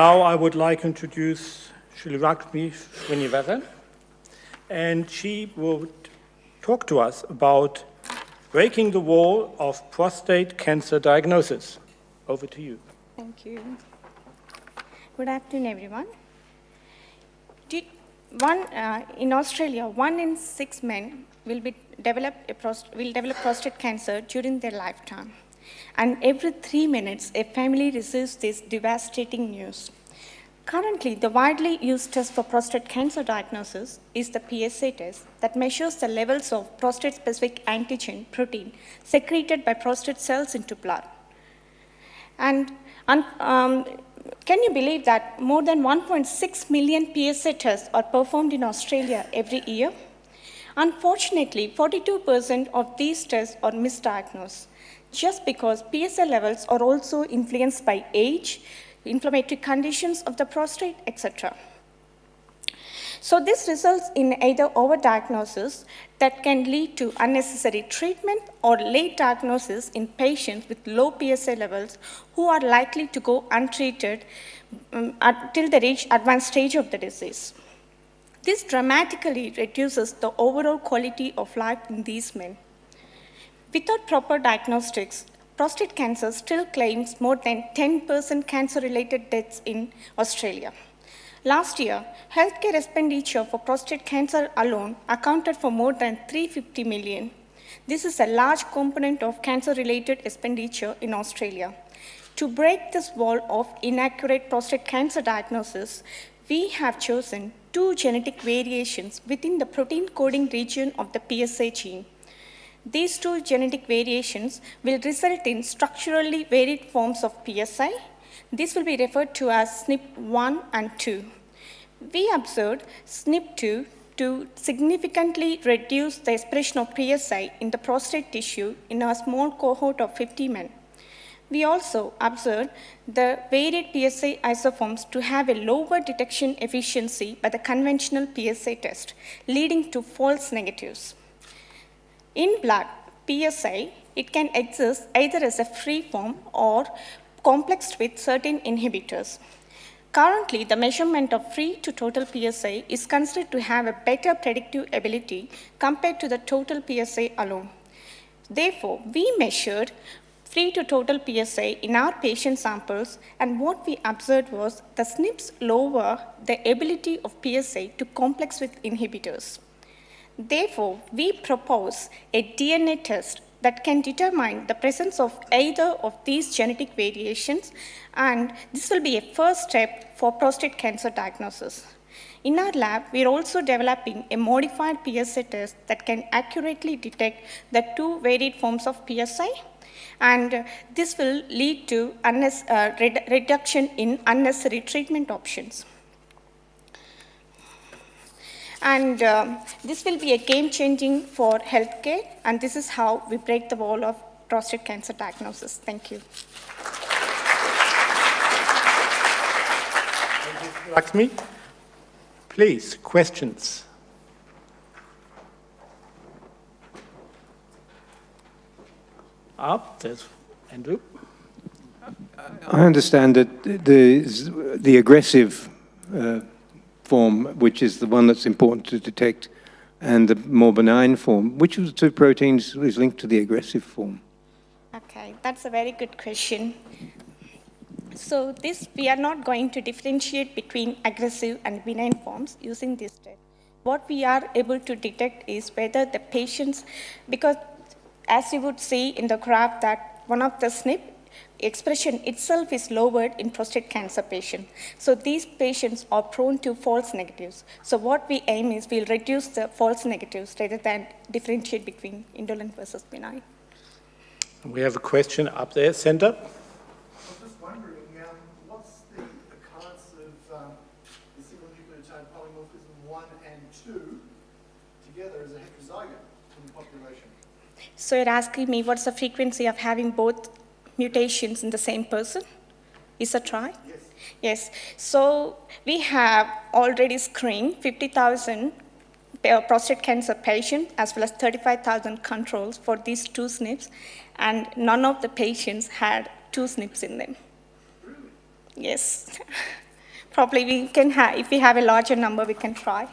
Now I would like to introduce Srilakshmi Srinivasan, and she will talk to us about breaking the wall of prostate cancer diagnosis. Over to you. Thank you. Good afternoon, everyone. In Australia, 1 in 6 men will develop prostate cancer during their lifetime. And every 3 minutes, a family receives this devastating news. Currently, the widely used test for prostate cancer diagnosis is the PSA test that measures the levels of prostate-specific antigen protein secreted by prostate cells into blood. And can you believe that more than 1.6 million PSA tests are performed in Australia every year? Unfortunately, 42% of these tests are misdiagnosed, just because PSA levels are also influenced by age, inflammatory conditions of the prostate, etc. So this results in either overdiagnosis that can lead to unnecessary treatment or late diagnosis in patients with low PSA levels who are likely to go untreated until they reach advanced stage of the disease. This dramatically reduces the overall quality of life in these men. Without proper diagnostics, prostate cancer still claims more than 10% cancer-related deaths in Australia. Last year, healthcare expenditure for prostate cancer alone accounted for more than 350 million. This is a large component of cancer-related expenditure in Australia. To break this wall of inaccurate prostate cancer diagnosis, we have chosen 2 genetic variations within the protein coding region of the PSA gene. These 2 genetic variations will result in structurally varied forms of PSI. This will be referred to as SNP1 and 2. We observed SNP2 to significantly reduce the expression of PSI in the prostate tissue in a small cohort of 50 men. We also observed the varied PSA isoforms to have a lower detection efficiency by the conventional PSA test, leading to false negatives. In blood, PSA, it can exist either as a free form or complexed with certain inhibitors. Currently, the measurement of free to total PSA is considered to have a better predictive ability compared to the total PSA alone. Therefore, we measured free to total PSA in our patient samples, and what we observed was the SNPs lower the ability of PSA to complex with inhibitors. Therefore, we propose a DNA test that can determine the presence of either of these genetic variations, and this will be a first step for prostate cancer diagnosis. In our lab, we are also developing a modified PSA test that can accurately detect the 2 varied forms of PSI, and this will lead to reduction in unnecessary treatment options. And this will be a game-changing for healthcare, and this is how we break the wall of prostate cancer diagnosis. Thank you. Thank you, Lakshmi. Please, questions. There's Andrew. I understand that the aggressive form, which is the one that's important to detect, and the more benign form, which of the 2 proteins is linked to the aggressive form? Okay, that's a very good question. So we are not going to differentiate between aggressive and benign forms using this test. What we are able to detect is whether the patients, because as you would see in the graph that one of the SNP expression itself is lowered in prostate cancer patients. So these patients are prone to false negatives. So what we aim is we'll reduce the false negatives rather than differentiate between indolent versus benign. We have a question up there, center. I was just wondering, what's the occurrence of the single nucleotide polymorphism 1 and 2 together as a heterozygote in the population? So you're asking me what's the frequency of having both mutations in the same person? Is that right? Yes. Yes. So we have already screened 50,000 prostate cancer patients as well as 35,000 controls for these 2 SNPs, and none of the patients had 2 SNPs in them. Really? Yes. Probably we can have, if we have a larger number, we can try.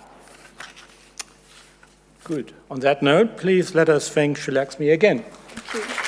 Good. On that note, please let us thank Srilakshmi again. Thank you.